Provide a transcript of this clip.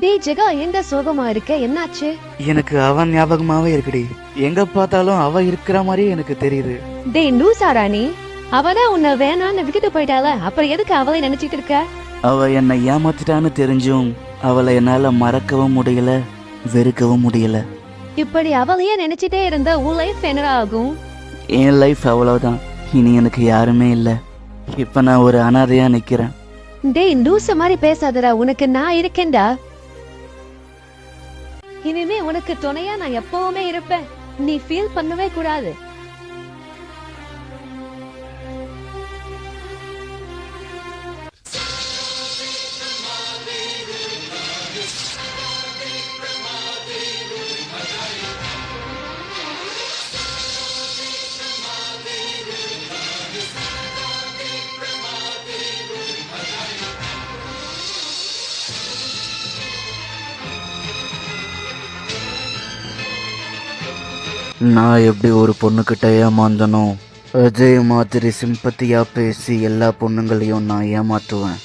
டேய் ஜெகா, எங்க சோகமா இருக்க? என்னாச்சு? எனக்கு அவன் ஞாபகமாவே இருக்குடி. எங்க பார்த்தாலும் அவ இருக்கிற மாதிரியே எனக்கு தெரியுது. டேய் லூசாடா நீ. அவதான் உன்னை வேணான்னு விட்டுட்டு போயிட்டால, அப்புறம் எதுக்கு அவளை நினைச்சிட்டு இருக்க? அவ என்னை ஏமாத்திட்டான்னு தெரிஞ்சும் அவளை என்னால மறக்கவும் முடியல, வெறுக்கவும் முடியல. இப்படி அவளையே நினைச்சிட்டே இருந்தா உன் லைஃப் என்னடா ஆகும்? என் லைஃப் அவ்வளவுதான். இனி எனக்கு யாருமே இல்ல. இப்ப நான் ஒரு அனாதையா நிக்கிறேன். டேய் லூச மாதிரி பேசாதடா, உனக்கு நான் இருக்கேன்டா. இனிமே உனக்கு துணையா நான் எப்பவுமே இருப்பேன். நீ ஃபீல் பண்ணவே கூடாது. நான் எப்படி ஒரு பொண்ணுகிட்ட ஏமாந்தனோ அதே மாதிரி சிம்பத்தியா பேசி எல்லா பொண்ணுங்களையும் நான் ஏமாத்துவேன்.